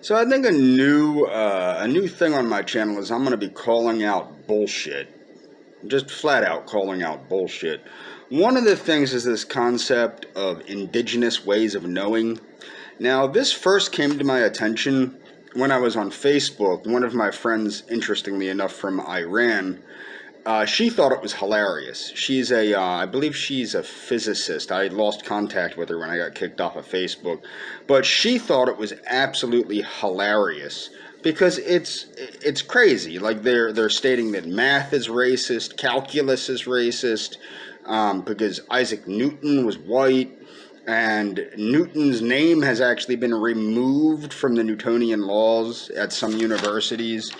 So I think a new thing on my channel is I'm going to be calling out bullshit. Just flat out calling out bullshit. One of the things is this concept of indigenous ways of knowing. Now, this first came to my attention when I was on Facebook. One of my friends, interestingly enough, from Iran, she thought it was hilarious. I believe she's a physicist. I lost contact with her when I got kicked off of Facebook. But she thought it was absolutely hilarious because it's crazy. Like they're stating that math is racist, calculus is racist, because Isaac Newton was white, and Newton's name has actually been removed from the Newtonian laws at some universities.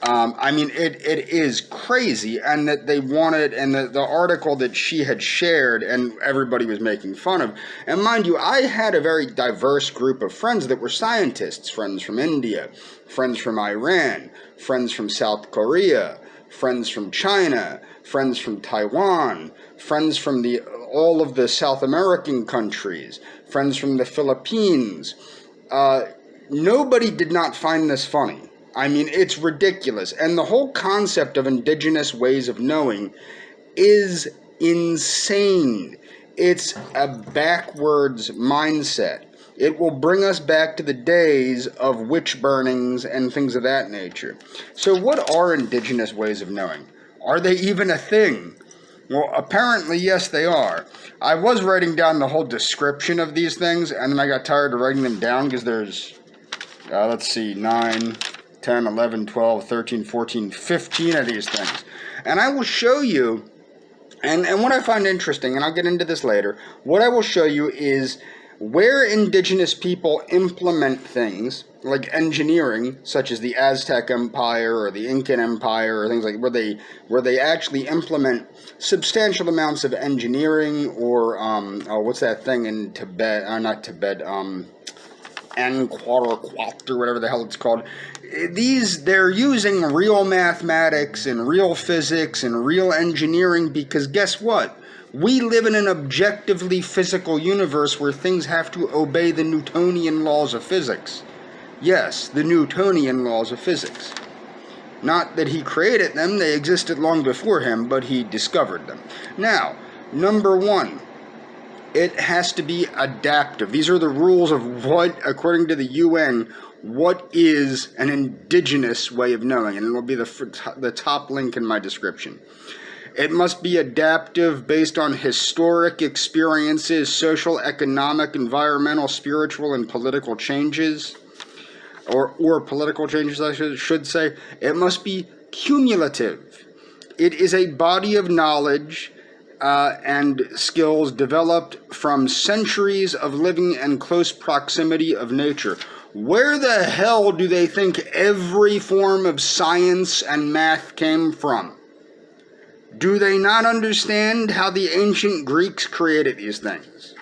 It is crazy, and that they wanted, and the article that she had shared, and everybody was making fun of. And mind you, I had a very diverse group of friends that were scientists, friends from India, friends from Iran, friends from South Korea, friends from China, friends from Taiwan, friends from all of the South American countries, friends from the Philippines. Nobody did not find this funny. I mean, it's ridiculous. And the whole concept of indigenous ways of knowing is insane. It's a backwards mindset. It will bring us back to the days of witch burnings and things of that nature. So what are indigenous ways of knowing? Are they even a thing? Well, apparently, yes, they are. I was writing down the whole description of these things, and then I got tired of writing them down because there's, 9, 10, 11, 12, 13, 14, 15 of these things. And I will show you, and what I find interesting, and I'll get into this later, what I will show you is where indigenous people implement things like engineering, such as the Aztec Empire or the Incan Empire, or things like where they actually implement substantial amounts of engineering, or what's that thing in Tibet? Not Tibet. Angkor or whatever the hell it's called. They're using real mathematics and real physics and real engineering because guess what? We live in an objectively physical universe where things have to obey the Newtonian laws of physics. Yes, the Newtonian laws of physics. Not that he created them, they existed long before him, but he discovered them. Now, number one, it has to be adaptive. These are the rules of what, according to the UN, what is an indigenous way of knowing, and it will be the top link in my description. It must be adaptive based on historic experiences, social, economic, environmental, spiritual, and political changes, or political changes, I should say. It must be cumulative. It is a body of knowledge and skills developed from centuries of living in close proximity of nature. Where the hell do they think every form of science and math came from? Do they not understand how the ancient Greeks created these things?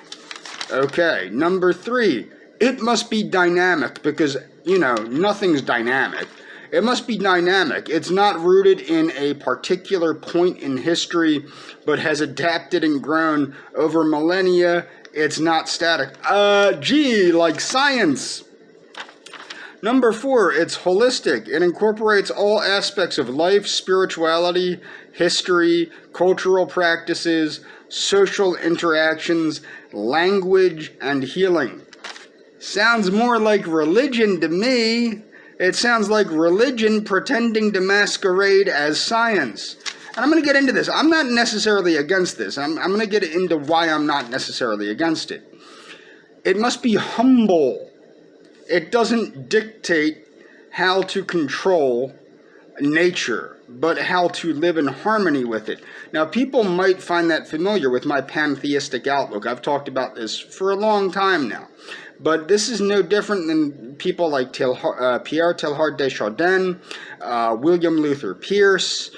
Okay, number three, it must be dynamic because, nothing's dynamic. It must be dynamic. It's not rooted in a particular point in history, but has adapted and grown over millennia. It's not static. Like science. Number four, it's holistic. It incorporates all aspects of life, spirituality, history, cultural practices, social interactions, language, and healing. Sounds more like religion to me. It sounds like religion pretending to masquerade as science. And I'm going to get into this. I'm not necessarily against this. I'm going to get into why I'm not necessarily against it. It must be humble. It doesn't dictate how to control nature, but how to live in harmony with it. Now, people might find that familiar with my pantheistic outlook. I've talked about this for a long time now. But this is no different than people like Pierre Teilhard de Chardin, William Luther Pierce,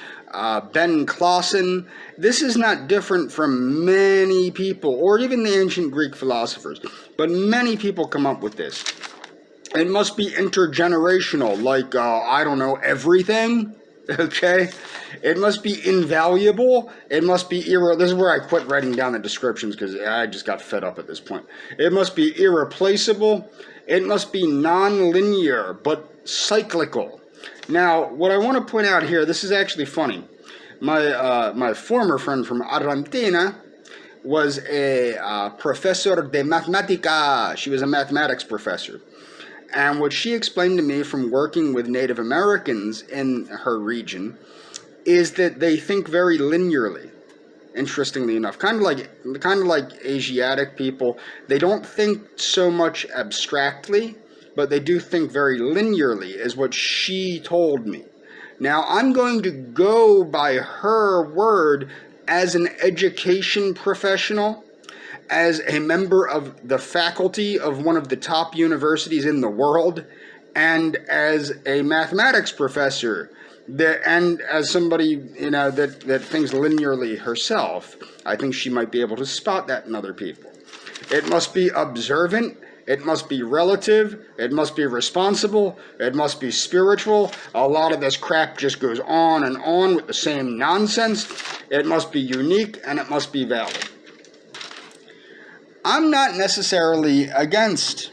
Ben Clausen. This is not different from many people, or even the ancient Greek philosophers. But many people come up with this. It must be intergenerational, like, everything. Okay? It must be invaluable. It must be this is where I quit writing down the descriptions because I just got fed up at this point. It must be irreplaceable. It must be non-linear but cyclical. Now, what I want to point out here, this is actually funny. My former friend from Argentina was a professor de mathematica. She was a mathematics professor. And what she explained to me from working with Native Americans in her region is that they think very linearly. Interestingly enough, kind of like Asiatic people, they don't think so much abstractly, but they do think very linearly, is what she told me. Now, I'm going to go by her word as an education professional, as a member of the faculty of one of the top universities in the world, and as a mathematics professor, and as somebody that thinks linearly herself. I think she might be able to spot that in other people. It must be observant. It must be relative. It must be responsible. It must be spiritual. A lot of this crap just goes on and on with the same nonsense. It must be unique, and it must be valid. I'm not necessarily against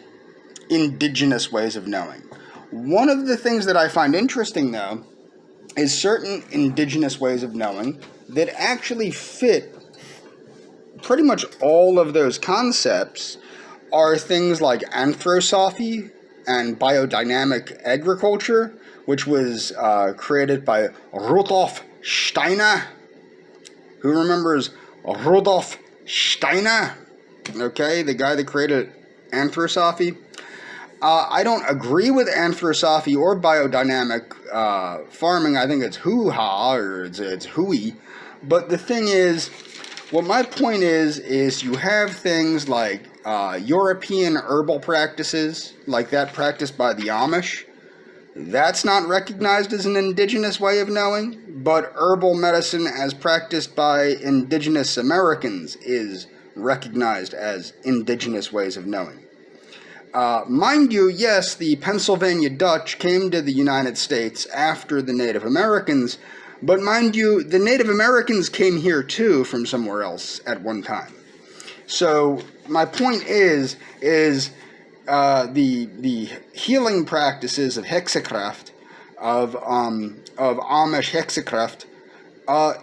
indigenous ways of knowing. One of the things that I find interesting, though, is certain indigenous ways of knowing that actually fit pretty much all of those concepts are things like anthroposophy and biodynamic agriculture, which was created by Rudolf Steiner. Who remembers Rudolf Steiner? Okay, the guy that created anthroposophy. I don't agree with anthroposophy or biodynamic farming. I think it's hoo-ha, or it's hooey. But the thing is, what my point is you have things like European herbal practices, like that practiced by the Amish. That's not recognized as an indigenous way of knowing, but herbal medicine as practiced by indigenous Americans is recognized as indigenous ways of knowing. Mind you, yes, the Pennsylvania Dutch came to the United States after the Native Americans, but mind you, the Native Americans came here too from somewhere else at one time. So my point is the healing practices of Hexakraft, of Amish Hexakraft,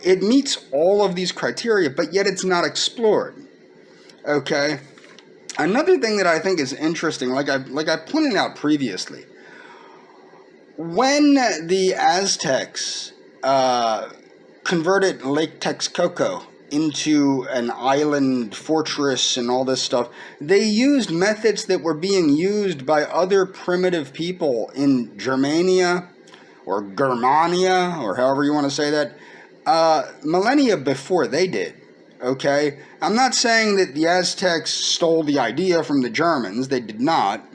it meets all of these criteria, but yet it's not explored. Okay? Another thing that I think is interesting, like I pointed out previously, when the Aztecs converted Lake Texcoco into an island fortress and all this stuff, they used methods that were being used by other primitive people in Germania or Germania, or however you want to say that, millennia before they did. Okay? I'm not saying that the Aztecs stole the idea from the Germans. They did not.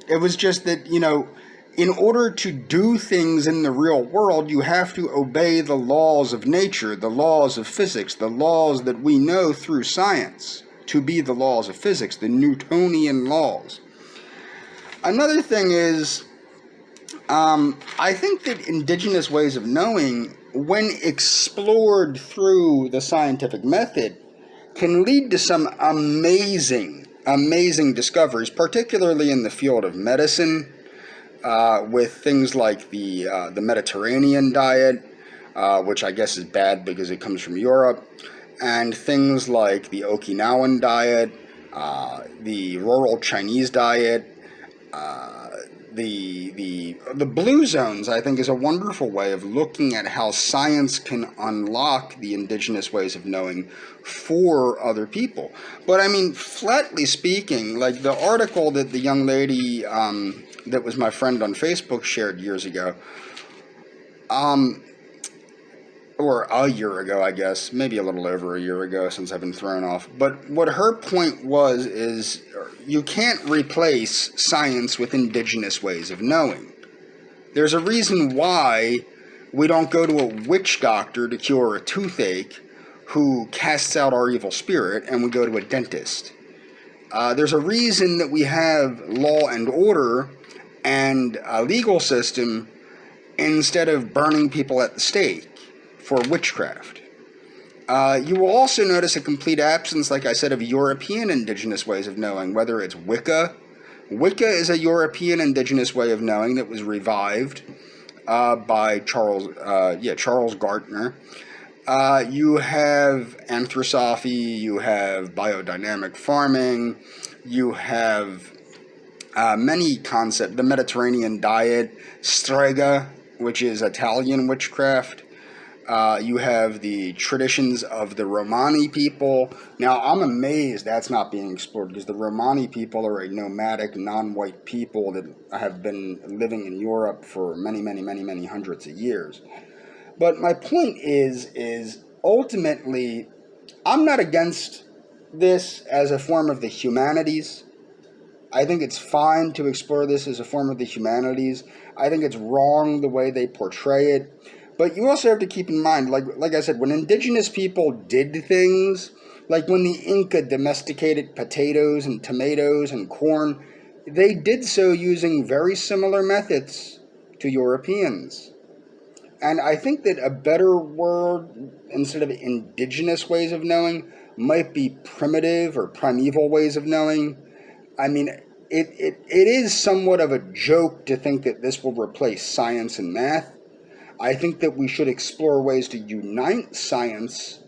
It was just that, in order to do things in the real world, you have to obey the laws of nature, the laws of physics, the laws that we know through science to be the laws of physics, the Newtonian laws. Another thing is, I think that indigenous ways of knowing, when explored through the scientific method, can lead to some amazing discoveries, particularly in the field of medicine, with things like the Mediterranean diet, which I guess is bad because it comes from Europe, and things like the Okinawan diet, the rural Chinese diet, the blue zones, I think, is a wonderful way of looking at how science can unlock the indigenous ways of knowing for other people. But I mean, flatly speaking, like the article that the young lady that was my friend on Facebook shared years ago, or a year ago, I guess, maybe a little over a year ago since I've been thrown off. But what her point was is you can't replace science with indigenous ways of knowing. There's a reason why we don't go to a witch doctor to cure a toothache who casts out our evil spirit, and we go to a dentist. There's a reason that we have law and order and a legal system instead of burning people at the stake for witchcraft. You will also notice a complete absence, like I said, of European indigenous ways of knowing, whether it's Wicca. Wicca is a European indigenous way of knowing that was revived by Charles Gartner. You have anthroposophy, you have biodynamic farming, you have many concepts, the Mediterranean diet, strega, which is Italian witchcraft. You have the traditions of the Romani people. Now, I'm amazed that's not being explored, because the Romani people are a nomadic, non-white people that have been living in Europe for many, many, many, many hundreds of years. But my point is ultimately, I'm not against this as a form of the humanities. I think it's fine to explore this as a form of the humanities. I think it's wrong the way they portray it. But you also have to keep in mind, like I said, when indigenous people did things, like when the Inca domesticated potatoes and tomatoes and corn, they did so using very similar methods to Europeans. And I think that a better word, instead of indigenous ways of knowing, might be primitive or primeval ways of knowing. I mean, it is somewhat of a joke to think that this will replace science and math. I think that we should explore ways to unite science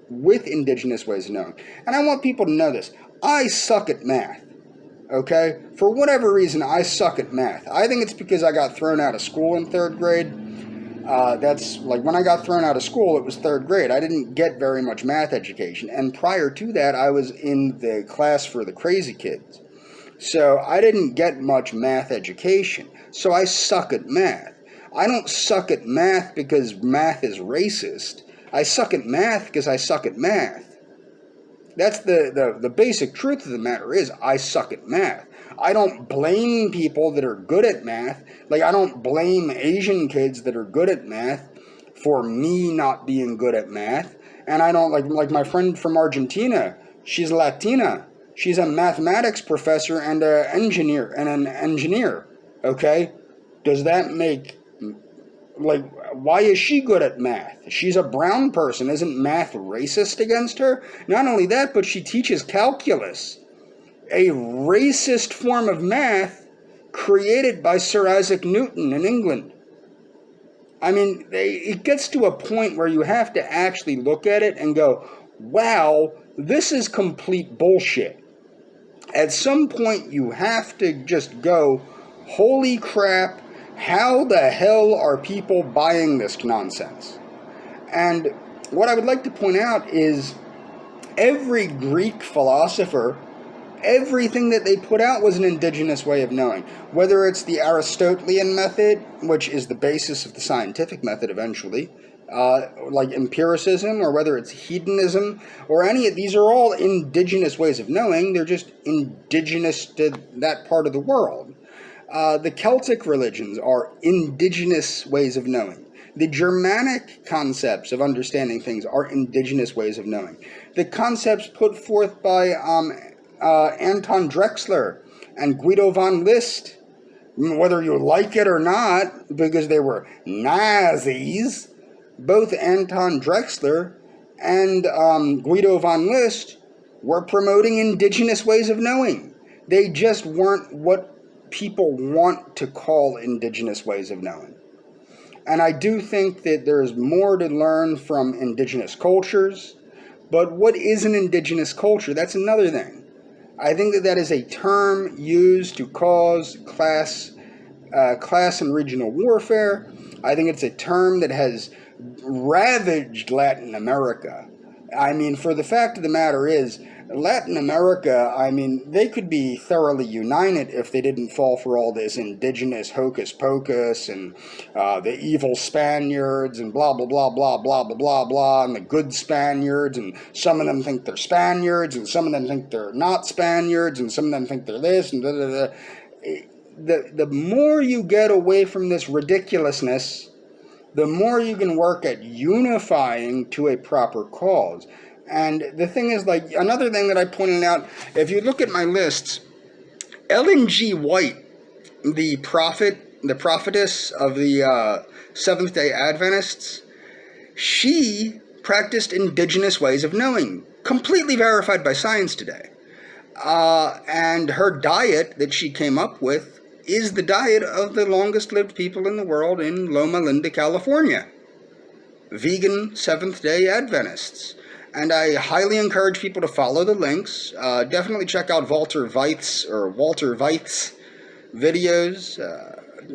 with indigenous ways of knowing. And I want people to know this. I suck at math, okay? For whatever reason, I suck at math. I think it's because I got thrown out of school in 3rd grade. That's like when I got thrown out of school, it was 3rd grade. I didn't get very much math education. And prior to that, I was in the class for the crazy kids. So I didn't get much math education. So I suck at math. I don't suck at math because math is racist. I suck at math because I suck at math. That's the basic truth of the matter is I suck at math. I don't blame people that are good at math. Like, I don't blame Asian kids that are good at math for me not being good at math. And I don't, like my friend from Argentina, she's Latina. She's a mathematics professor and an engineer. Okay? Does that make, why is she good at math? She's a brown person. Isn't math racist against her? Not only that, but she teaches calculus, a racist form of math created by Sir Isaac Newton in England. I mean, it gets to a point where you have to actually look at it and go, wow, this is complete bullshit. At some point, you have to just go, holy crap, how the hell are people buying this nonsense? And what I would like to point out is every Greek philosopher, everything that they put out was an indigenous way of knowing. Whether it's the Aristotelian method, which is the basis of the scientific method eventually, like empiricism, or whether it's hedonism, or any of these are all indigenous ways of knowing. They're just indigenous to that part of the world. The Celtic religions are indigenous ways of knowing. The Germanic concepts of understanding things are indigenous ways of knowing. The concepts put forth by Anton Drexler and Guido von List, whether you like it or not, because they were Nazis, both Anton Drexler and Guido von List were promoting indigenous ways of knowing. They just weren't what people want to call indigenous ways of knowing. And I do think that there's more to learn from indigenous cultures, but what is an indigenous culture? That's another thing. I think that is a term used to cause class and regional warfare. I think it's a term that has ravaged Latin America. I mean, for the fact of the matter is, Latin America, I mean, they could be thoroughly united if they didn't fall for all this indigenous hocus pocus and the evil Spaniards and blah, blah, blah, blah, blah, blah, blah, blah, and the good Spaniards, and some of them think they're Spaniards, and some of them think they're not Spaniards, and some of them think they're this, and da, da, da. The more you get away from this ridiculousness, the more you can work at unifying to a proper cause. And the thing is, like, another thing that I pointed out, if you look at my lists, Ellen G. White, the prophet the prophetess of the Seventh-day Adventists, she practiced indigenous ways of knowing, completely verified by science today. And her diet that she came up with is the diet of the longest-lived people in the world in Loma Linda, California. Vegan Seventh-day Adventists. And I highly encourage people to follow the links. Definitely check out Walter Veith's videos,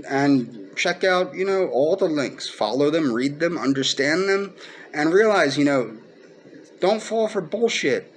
and check out, all the links. Follow them, read them, understand them, and realize, don't fall for bullshit.